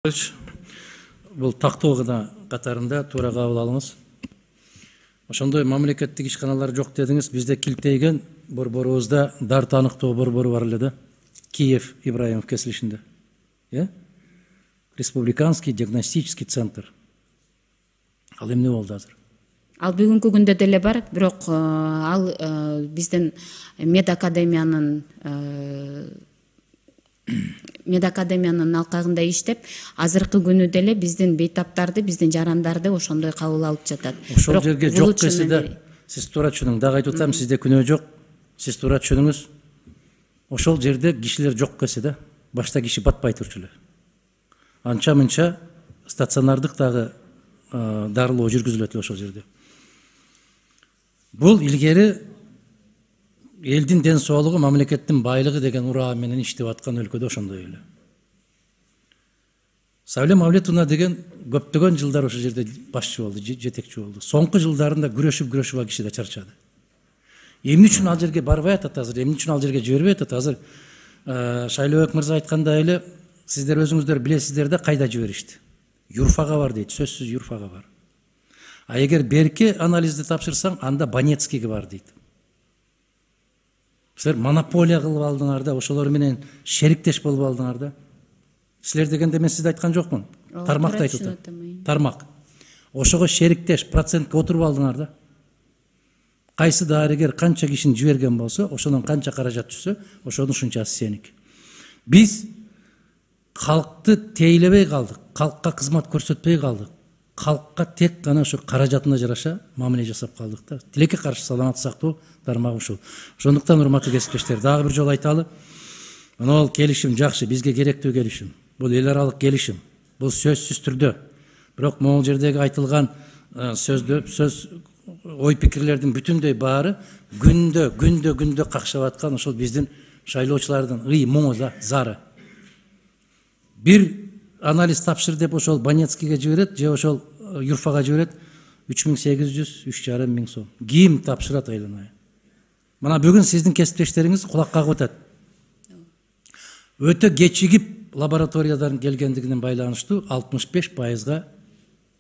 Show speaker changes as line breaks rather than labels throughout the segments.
Бул тактоо катарында туура кабыл алыңыз. Ошондой мамлекеттик ишканалар жок дедиңиз. Бизде килтейген борборубузда дар таныктоо борбору бар эле да. Киев Ибраимов кесилишинде. Республиканский диагностический центр. Ал эмне болду азыр?
Ал бүгүнкү күндө деле бар, бирок ал биздин медакадемиянын алкагында иштеп, азыркы күнү деле биздин бейтаптарды, биздин жарандарды ошондой кабыл алып жатат.
Ошол жерге жок кесе да, сиз туура түшүнүң. Дагы айтып атам, сизде күнөө жок. Сиз туура түшүнүңүз. Ошол жерде кишилер жок кесе да, башта киши батпай турчу эле. Анча мынча стационардык дагы дарылоо жүргүзүлөт ошол жерде. Бул илгери элдин ден соолугу, мамлекеттин байлыгы деген ураа менен иштеп аткан өлкөдө ошондой эле. Савле Мавлетовна деген көптөгөн жылдар ошол жерде башчы болду, жетекчи болду. Соңку жылдарында күрөшүп киши да чарчады. Эмне үчүн ал жерге барбай атат азыр? Эмне үчүн ал жерге жибербей атат азыр? Шайлообек мырза айткандай эле, сиздер өзүңүздөр билесиздер да, кайда жиберишти? Юрфага бар дейт, сөзсүз Юрфага бар. А эгер берки анализди тапшырсаң, анда Банецкийге бар дейт. Силер монополия кылып алдыңар да, ошолор менен шериктеш болуп алдыңар да. Силер дегенде мен сизди айткан жокмун. Тармакты айтып атам. Тармак. Ошого шериктеш, процентке отуруп алдыңар да. Кайсы дарыгер канча кишини жиберген болсо, ошонун канча каражат түшсө, ошонун ушунчасы сеники. Биз калкты тейлебей калдык, калкка кызмат көрсөтпөй калдык. Калкка тек гана ошо каражатына жараша мамиле жасап калдык да. Тилекке каршы саламат сактоо тармагы ушул. Ошондуктан урматтуу кесиптештер, дагы бир жолу айталы. Мына келишим жакшы, бизге керектүү келишим. Бул эл аралык келишим. Бул сөзсүз түрдө. Бирок могул жердеги айтылган сөз ой пикирлердин бүтүндөй баары күндө какшап аткан ошол биздин шайлоочулардын муңу зары. Бир анализ тапшыр деп ошол Банецкийге жиберет, же ошол Юрфага жиберет, 3800, 3,5 сом. Ким тапшырат айланай? Мына бүгүн сиздин кесиптештериңиз кулак кагып атат. Өтө кечигип лабораториядан келгендигинен байланыштуу 65%га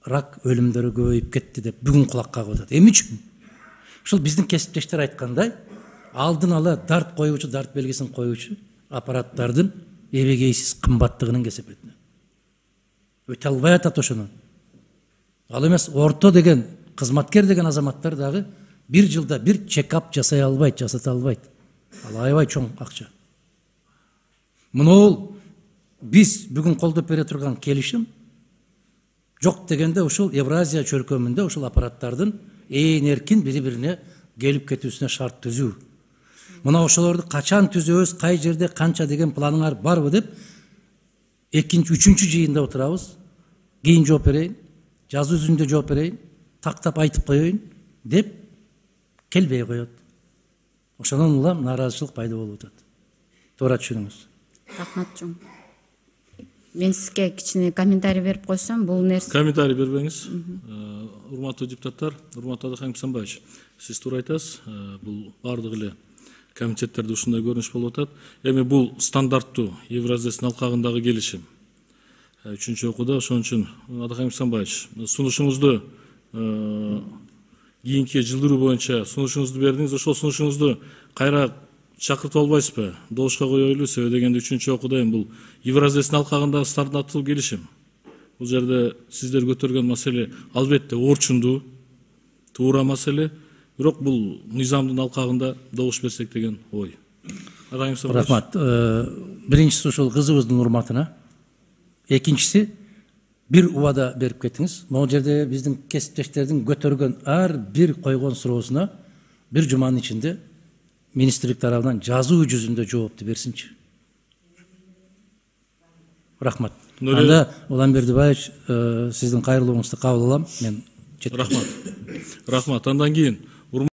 рак өлүмдөрү көбөйүп кетти деп бүгүн кулак кагып атат. Эмне үчүн? Ушул биздин кесиптештер айткандай, алдын ала дарт коюучу, дарт белгисин коюучу аппараттардын эбегейсиз кымбаттыгынын кесепетинен. Өтө албай атат ошону. Ал эмес орто деген, кызматкер деген азаматтар дагы бир жылда бир чекап жасай албайт, жасата албайт. Ал аябай чоң акча. Муну биз бүгүн колдоп бере турган келишим жок дегенде ушул Евразия чөлкөмүндө ушул аппараттардын эркин бири-бирине келип кетүүсүнө шарт түзүү. Мына ошолорду качан түзөбүз, кай жерде канча деген планыңар барбы деп экинчи, үчүнчү жыйында отурабыз. Кийин жооп берейин, жазуу жүзүндө жооп берейин, тактап айтып коеюн деп келбей коет. Ошонун улам нааразычылык пайда болуп атат. Туура түшүнүңүз.
Рахмат чоң. Мен сизге кичине комментарий берип койсом, бул нерсе.
Комментарий бербеңиз. Урматтуу депутаттар, урматтуу Адахан Кысанбаевич, сиз туура айтасыз. Бул бардык эле комитеттерде ушундай көрүнүш болуп атат. Эми бул стандарттуу Евразиясынын алкагындагы келишим. Үчүнчү окууда, ошон үчүн Адахан Кысанбаевич, сунушуңузду кийинки жылдыруу боюнча сунушуңузду бердиңиз. Ошол сунушуңузду кайра чакыртып албайсызбы? Добушка коелу, себеби дегенде үчүнчү окууда бул Евразиясынын алкагындагы стандарттуу келишим. Бул жерде сиздер көтөргөн маселе албетте орчундуу, туура маселе, бирок бул мыйзамдын алкагында добуш берсек деген ой.
Рахмат. Биринчиси ушул кызыбыздын урматына. Экинчиси, бир убада берип кеттиңиз. Могул жерде биздин кесиптештердин көтөргөн ар бир койгон суроосуна бир жуманын ичинде министрлик тарабынан жазуу жүзүндө жоопту берсинчи. Рахмат. Анда Улан Бердибаевич, сиздин кайрылууңузду кабыл алам. Мен
Рахмат. Андан кийин